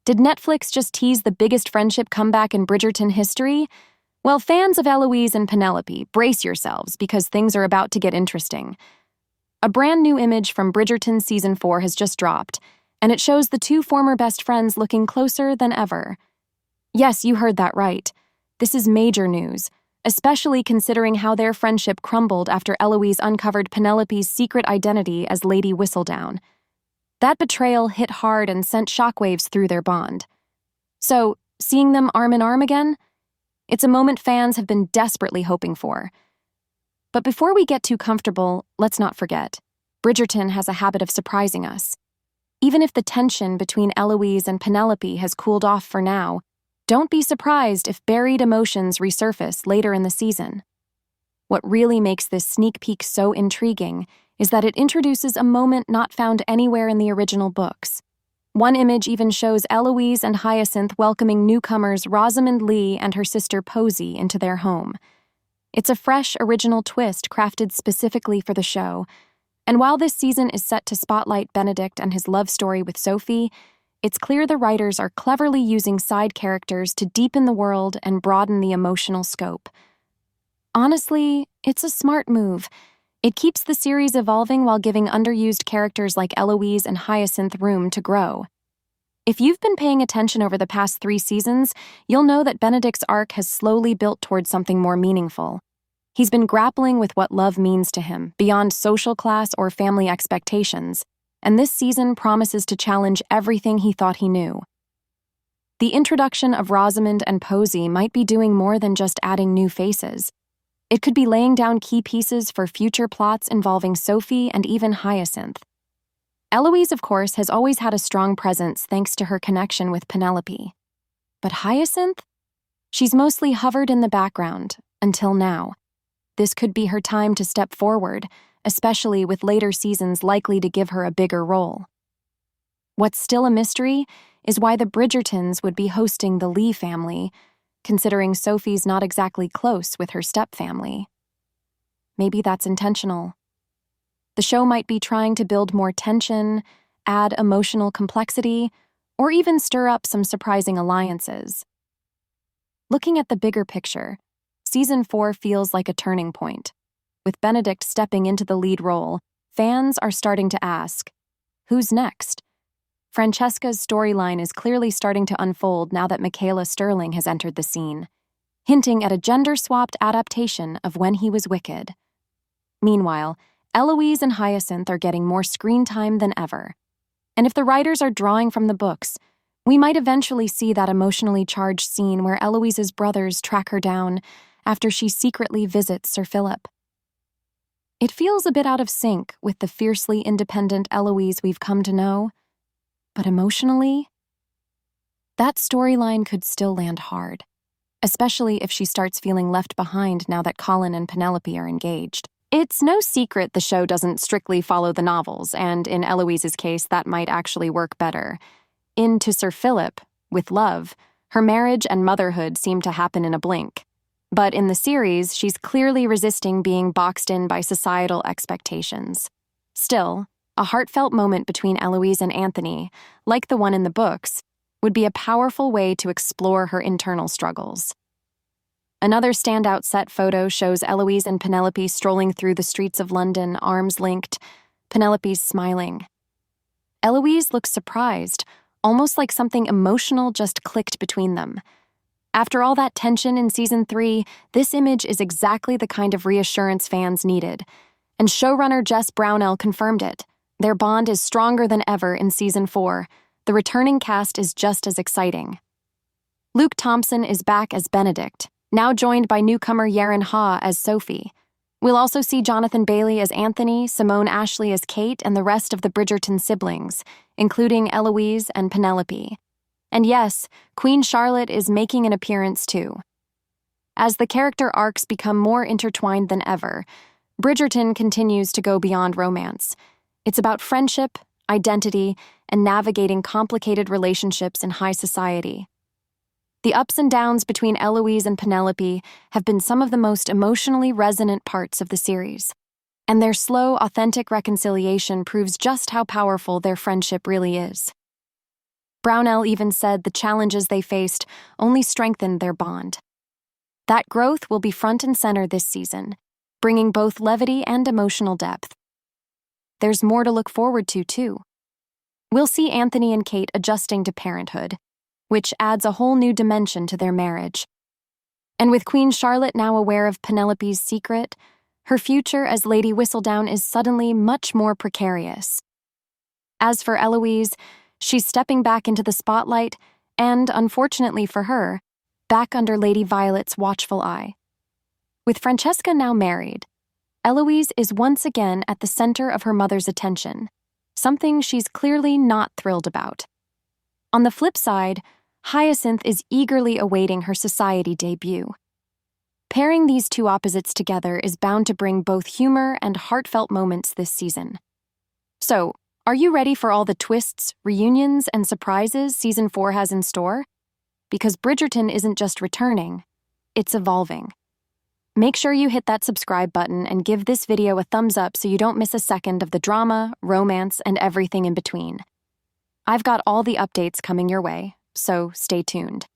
Did Netflix just tease the biggest friendship comeback in Bridgerton history? Well, fans of Eloise and Penelope, brace yourselves because things are about to get interesting. A brand new image from Bridgerton Season 4 has just dropped, and it shows the two former best friends looking closer than ever. Yes, you heard that right. This is major news, especially considering how their friendship crumbled after Eloise uncovered Penelope's secret identity as Lady Whistledown. That betrayal hit hard and sent shockwaves through their bond. So, seeing them arm in arm again? It's a moment fans have been desperately hoping for. But before we get too comfortable, let's not forget, Bridgerton has a habit of surprising us. Even if the tension between Eloise and Penelope has cooled off for now, don't be surprised if buried emotions resurface later in the season. What really makes this sneak peek so intriguing is that it introduces a moment not found anywhere in the original books. One image even shows Eloise and Hiasin welcoming newcomers Rosamund Lee and her sister Posie into their home. It's a fresh, original twist crafted specifically for the show, and while this season is set to spotlight Benedict and his love story with Sophie, it's clear the writers are cleverly using side characters to deepen the world and broaden the emotional scope. Honestly, it's a smart move. It keeps the series evolving while giving underused characters like Eloise and Hyacinth room to grow. If you've been paying attention over the past 3 seasons, you'll know that Benedict's arc has slowly built towards something more meaningful. He's been grappling with what love means to him, beyond social class or family expectations, and this season promises to challenge everything he thought he knew. The introduction of Rosamund and Posie might be doing more than just adding new faces. It could be laying down key pieces for future plots involving Sophie and even Hyacinth. Eloise, of course, has always had a strong presence thanks to her connection with Penelope. But Hyacinth? She's mostly hovered in the background, until now. This could be her time to step forward, especially with later seasons likely to give her a bigger role. What's still a mystery is why the Bridgertons would be hosting the Lee family, considering Sophie's not exactly close with her stepfamily. Maybe that's intentional. The show might be trying to build more tension, add emotional complexity, or even stir up some surprising alliances. Looking at the bigger picture, Season 4 feels like a turning point. With Benedict stepping into the lead role, fans are starting to ask, who's next? Francesca's storyline is clearly starting to unfold now that Michaela Sterling has entered the scene, hinting at a gender-swapped adaptation of When He Was Wicked. Meanwhile, Eloise and Hyacinth are getting more screen time than ever. And if the writers are drawing from the books, we might eventually see that emotionally charged scene where Eloise's brothers track her down after she secretly visits Sir Philip. It feels a bit out of sync with the fiercely independent Eloise we've come to know, but emotionally, that storyline could still land hard, especially if she starts feeling left behind now that Colin and Penelope are engaged. It's no secret the show doesn't strictly follow the novels, and in Eloise's case, that might actually work better. In To Sir Philip, with love, her marriage and motherhood seem to happen in a blink. But in the series, she's clearly resisting being boxed in by societal expectations. Still, a heartfelt moment between Eloise and Anthony, like the one in the books, would be a powerful way to explore her internal struggles. Another standout set photo shows Eloise and Penelope strolling through the streets of London, arms linked. Penelope's smiling. Eloise looks surprised, almost like something emotional just clicked between them. After all that tension in Season 3, this image is exactly the kind of reassurance fans needed. And showrunner Jess Brownell confirmed it. Their bond is stronger than ever in Season 4. The returning cast is just as exciting. Luke Thompson is back as Benedict, now joined by newcomer Yaren Ha as Sophie. We'll also see Jonathan Bailey as Anthony, Simone Ashley as Kate, and the rest of the Bridgerton siblings, including Eloise and Penelope. And yes, Queen Charlotte is making an appearance too. As the character arcs become more intertwined than ever, Bridgerton continues to go beyond romance. It's about friendship, identity, and navigating complicated relationships in high society. The ups and downs between Eloise and Penelope have been some of the most emotionally resonant parts of the series, and their slow, authentic reconciliation proves just how powerful their friendship really is. Brownell even said the challenges they faced only strengthened their bond. That growth will be front and center this season, bringing both levity and emotional depth. There's more to look forward to, too. We'll see Anthony and Kate adjusting to parenthood, which adds a whole new dimension to their marriage. And with Queen Charlotte now aware of Penelope's secret, her future as Lady Whistledown is suddenly much more precarious. As for Eloise, she's stepping back into the spotlight and, unfortunately for her, back under Lady Violet's watchful eye. With Francesca now married, Eloise is once again at the center of her mother's attention, something she's clearly not thrilled about. On the flip side, Hyacinth is eagerly awaiting her society debut. Pairing these two opposites together is bound to bring both humor and heartfelt moments this season. So, are you ready for all the twists, reunions, and surprises Season 4 has in store? Because Bridgerton isn't just returning, it's evolving. Make sure you hit that subscribe button and give this video a thumbs up so you don't miss a second of the drama, romance, and everything in between. I've got all the updates coming your way, so stay tuned.